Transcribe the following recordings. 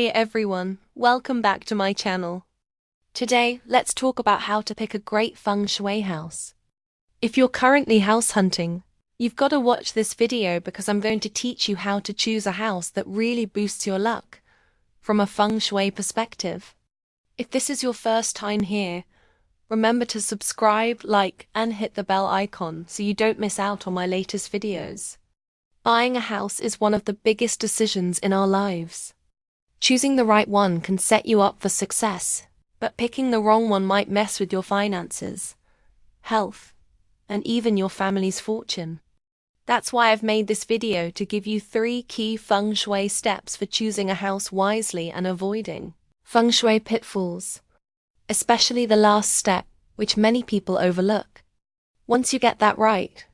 Hey everyone, welcome back to my channel. Today, let's talk about how to pick a great Feng Shui house. If you're currently house hunting, you've got to watch this video because I'm going to teach you how to choose a house that really boosts your luck from a Feng Shui perspective. If this is your first time here, remember to subscribe, like, and hit the bell icon so you don't miss out on my latest videos. Buying a house is one of the biggest decisions in our lives. Choosing the right one can set you up for success, but picking the wrong one might mess with your finances, health, and even your family's fortune. That's why I've made this video to give you 3 key Feng Shui steps for choosing a house wisely and avoiding Feng Shui pitfalls, especially the last step, which many people overlook. Once you get that right,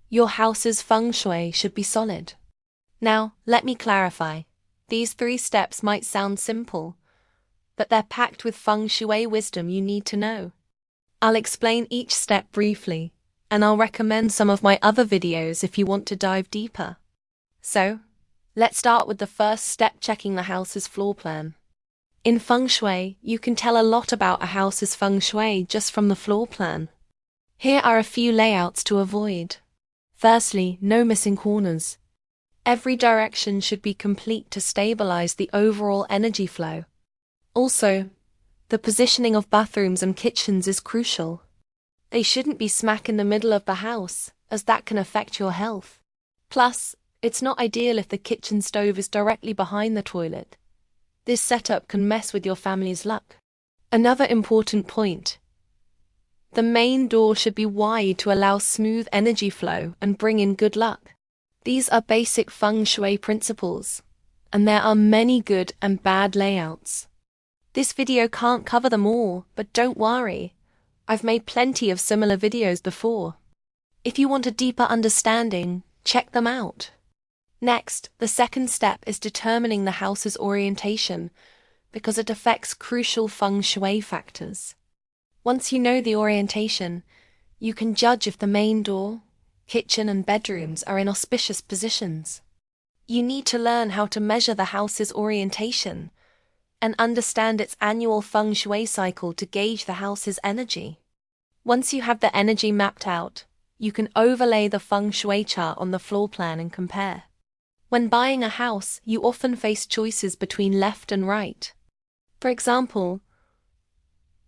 your house's Feng Shui should be solid. Now, let me clarify. These 3 steps might sound simple, but they're packed with Feng Shui wisdom you need to know. I'll explain each step briefly, and I'll recommend some of my other videos if you want to dive deeper. So, let's start with the first step, checking the house's floor plan. In Feng Shui, you can tell a lot about a house's Feng Shui just from the floor plan. Here are a few layouts to avoid. Firstly, no missing corners. Every direction should be complete to stabilize the overall energy flow. Also, the positioning of bathrooms and kitchens is crucial. They shouldn't be smack in the middle of the house, as that can affect your health. Plus, it's not ideal if the kitchen stove is directly behind the toilet. This setup can mess with your family's luck. Another important point: the main door should be wide to allow smooth energy flow and bring in good luck. These are basic Feng Shui principles, and there are many good and bad layouts. This video can't cover them all, but don't worry, I've made plenty of similar videos before. If you want a deeper understanding, check them out. Next, the second step is determining the house's orientation, because it affects crucial Feng Shui factors. Once you know the orientation, you can judge if the main door, kitchen and bedrooms are in auspicious positions. You need to learn how to measure the house's orientation and understand its annual Feng Shui cycle to gauge the house's energy. Once you have the energy mapped out, you can overlay the Feng Shui chart on the floor plan and compare. When buying a house, you often face choices between left and right. For example,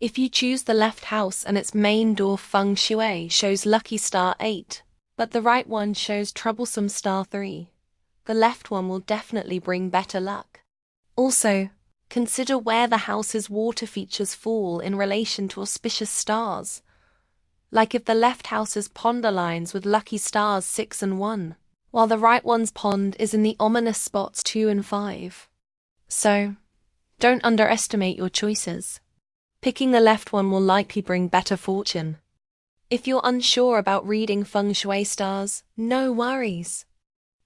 if you choose the left house and its main door Feng Shui shows lucky star 8, but the right one shows troublesome star 3, the left one will definitely bring better luck. Also, consider where the house's water features fall in relation to auspicious stars, like if the left house's pond aligns with lucky stars 6 and 1, while the right one's pond is in the ominous spots 2 and 5. So, don't underestimate your choices. Picking the left one will likely bring better fortune. If you're unsure about reading Feng Shui stars, no worries.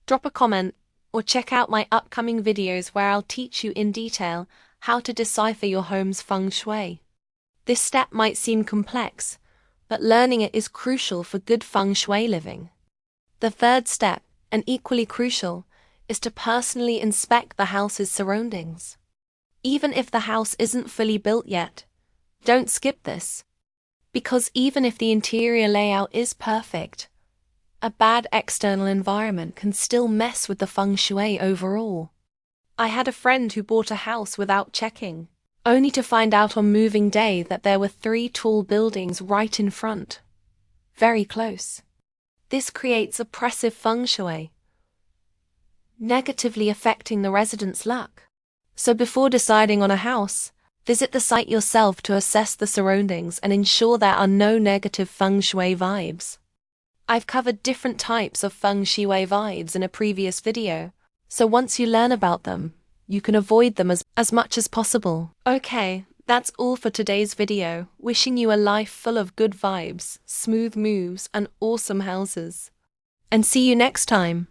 Drop a comment or check out my upcoming videos where I'll teach you in detail how to decipher your home's Feng Shui. This step might seem complex, but learning it is crucial for good Feng Shui living. The third step, and equally crucial, is to personally inspect the house's surroundings. Even if the house isn't fully built yet, don't skip this. Because even if the interior layout is perfect, a bad external environment can still mess with the Feng Shui overall. I had a friend who bought a house without checking, only to find out on moving day that there were 3 tall buildings right in front. Very close. This creates oppressive Feng Shui, negatively affecting the residents' luck. So before deciding on a house, visit the site yourself to assess the surroundings and ensure there are no negative Feng Shui vibes. I've covered different types of Feng Shui vibes in a previous video, so once you learn about them, you can avoid them as much as possible. Okay, that's all for today's video. Wishing you a life full of good vibes, smooth moves, and awesome houses. And see you next time.